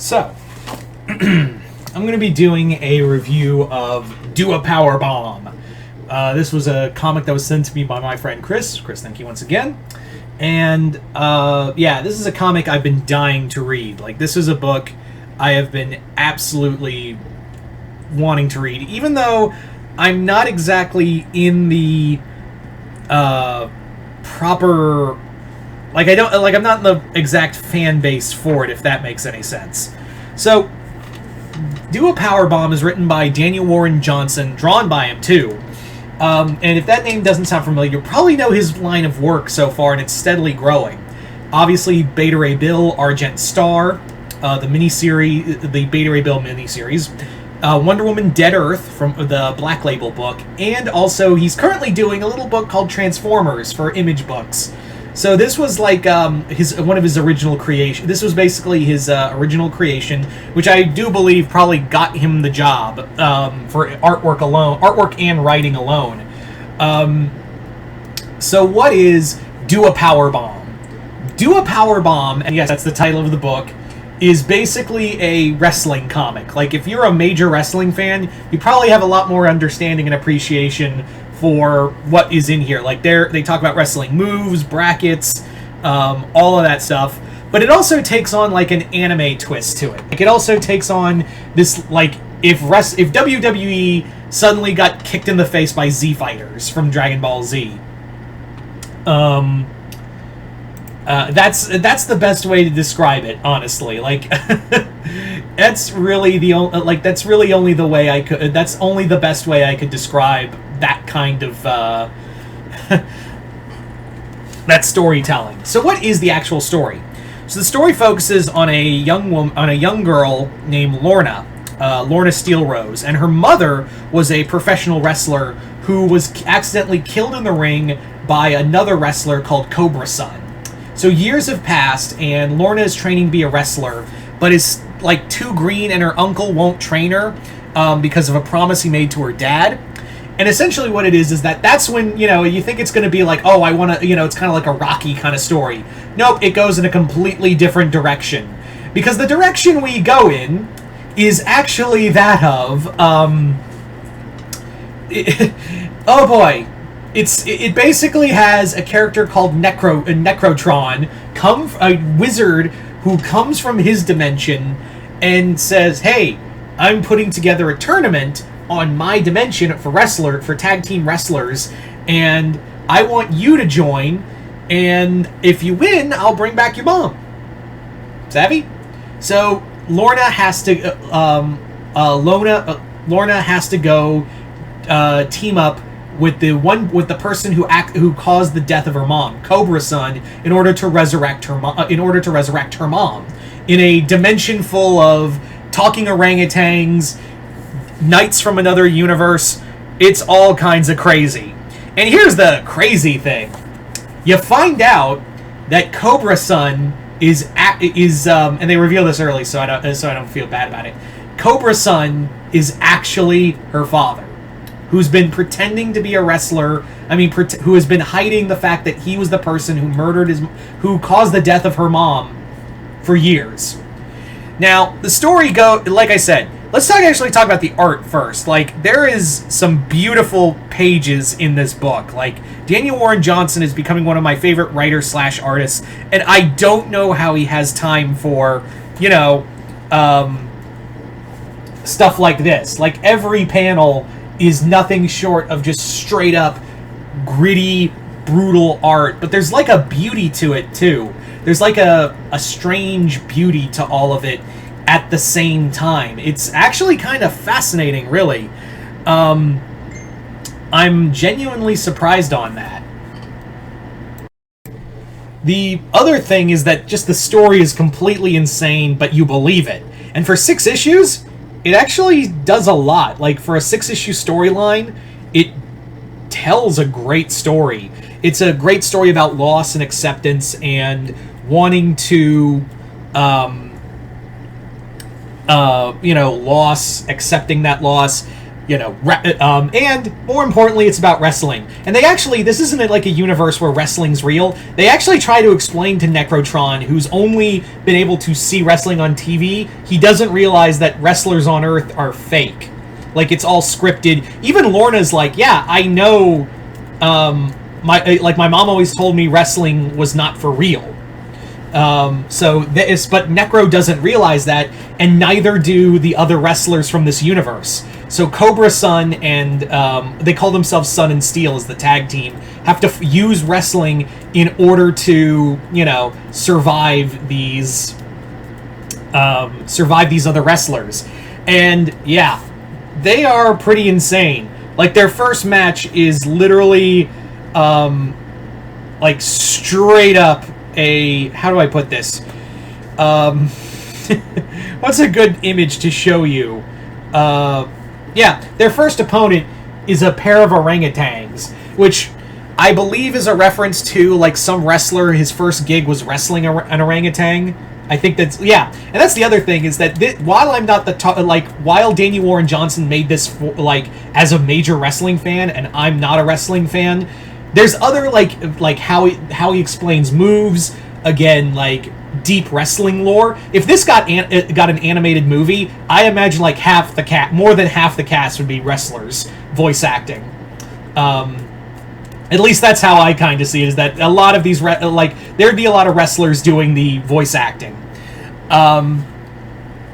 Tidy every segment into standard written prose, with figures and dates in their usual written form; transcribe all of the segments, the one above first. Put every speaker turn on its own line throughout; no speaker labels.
So, I'm going to be doing a review of Do a PowerBomb. This was a comic that was sent to me by my friend Chris. Chris, thank you once again. And, yeah, this is a comic I've been dying to read. Like, this is a book I have been absolutely wanting to read, even though I'm not exactly in the, proper... I'm not in the exact fan base for it, if that makes any sense. So, Do a PowerBomb is written by Daniel Warren Johnson, drawn by him, too. And if that name doesn't sound familiar, you'll probably know his line of work so far, and it's steadily growing. Obviously, Beta Ray Bill, Argent Star, the Beta Ray Bill miniseries, Wonder Woman Dead Earth from the Black Label book, and also he's currently doing a little book called Transformers for Image Books. So this was like one of his original creation. This was basically his original creation, which I do believe probably got him the job for artwork and writing alone. So what is Do a PowerBomb? Do a PowerBomb, and yes, that's the title of the book, is basically a wrestling comic. Like, if you're a major wrestling fan, you probably have a lot more understanding and appreciation for what is in here. Like, they talk about wrestling moves, brackets, all of that stuff. But it also takes on, like, an anime twist to it. Like, it also takes on this, like, if WWE suddenly got kicked in the face by Z Fighters from Dragon Ball Z. That's the best way to describe it, honestly. Like, that's really that's only the best way I could describe that kind of that storytelling. So what is the actual story? So the story focuses on a young girl named Lorna Steel Rose, and her mother was a professional wrestler who was accidentally killed in the ring by another wrestler called Cobra Sun. So years have passed, and Lorna is training to be a wrestler, but is like too green, and her uncle won't train her because of a promise he made to her dad. And essentially what it is that's when, you think it's going to be like, oh, I want to, it's kind of like a Rocky kind of story. Nope, it goes in a completely different direction. Because the direction we go in is actually that of, oh boy, it basically has a character called Necrotron, a wizard who comes from his dimension and says, hey, I'm putting together a tournament on my dimension for tag team wrestlers, and I want you to join, and if you win, I'll bring back your mom. Savvy? So Lorna has to go team up with the person who caused the death of her mom, Cobra Sun, in order to resurrect her mom in a dimension full of talking orangutans, knights from another universe. It's all kinds of crazy. And here's the crazy thing: you find out that Cobra Sun is and they reveal this early, so I don't feel bad about it. Cobra Sun is actually her father, who's been pretending to be a wrestler. Who has been hiding the fact that he was the person who caused the death of her mom for years. Now, the story like I said, let's actually talk about the art first. Like, there is some beautiful pages in this book. Like, Daniel Warren Johnson is becoming one of my favorite writers/artists, and I don't know how he has time for, stuff like this. Like, every panel is nothing short of just straight up gritty, brutal art. But there's like a beauty to it, too. There's like a strange beauty to all of it at the same time. It's actually kind of fascinating, really. I'm genuinely surprised on that. The other thing is that just the story is completely insane, but you believe it. And for 6 issues, it actually does a lot. Like, for a 6-issue storyline, it tells a great story. It's a great story about loss and acceptance and wanting to, loss, accepting that loss, and more importantly, it's about wrestling. And they actually, this isn't like a universe where wrestling's real. They actually try to explain to Necrotron, who's only been able to see wrestling on TV, he doesn't realize that wrestlers on Earth are fake. Like, it's all scripted. Even Lorna's like, yeah, I know, my mom always told me wrestling was not for real. But Necro doesn't realize that, and neither do the other wrestlers from this universe. So Cobra Sun and they call themselves Sun and Steel as the tag team, have to use wrestling in order to, survive these other wrestlers. And yeah, they are pretty insane. Like, their first match is literally like straight up how do I put this? What's a good image to show you? Yeah, their first opponent is a pair of orangutans, which I believe is a reference to, like, some wrestler, his first gig was wrestling an orangutan. I think that's, yeah. And that's the other thing, is that while I'm not while Danny Warren Johnson made this, as a major wrestling fan, and I'm not a wrestling fan, there's other, like how he explains moves, again, like, deep wrestling lore. If this got an animated movie, I imagine, like, more than half the cast would be wrestlers voice acting. At least that's how I kind of see it, is that a lot of these, there'd be a lot of wrestlers doing the voice acting.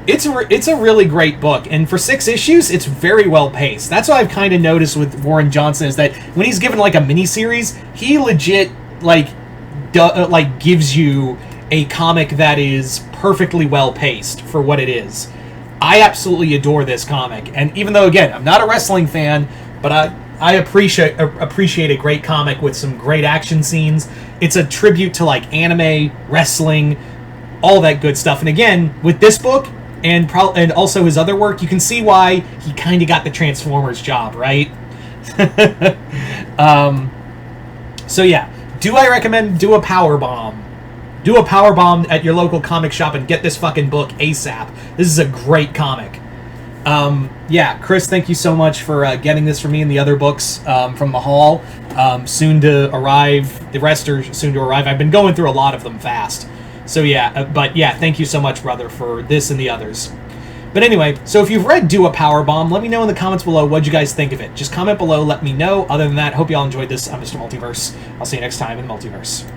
It's a really great book, and for 6 issues, it's very well paced. That's what I've kind of noticed with Warren Johnson, is that when he's given, like, a miniseries, he legit, gives you a comic that is perfectly well paced for what it is. I absolutely adore this comic, and even though, again, I'm not a wrestling fan, but I appreciate a great comic with some great action scenes. It's a tribute to, like, anime, wrestling, all that good stuff. And again, with this book and also his other work, you can see why he kind of got the Transformers job, right? So yeah, do I recommend Do a PowerBomb? Do a PowerBomb at your local comic shop and get this fucking book ASAP. This is a great comic. Yeah, Chris, thank you so much for getting this for me and the other books from the haul. Soon to arrive. The rest are soon to arrive. I've been going through a lot of them fast. So yeah, but yeah, thank you so much, brother, for this and the others. But anyway, so if you've read Do a PowerBomb, let me know in the comments below what'd you guys think of it. Just comment below, let me know. Other than that, hope you all enjoyed this. I'm Mr. Multiverse. I'll see you next time in the Multiverse.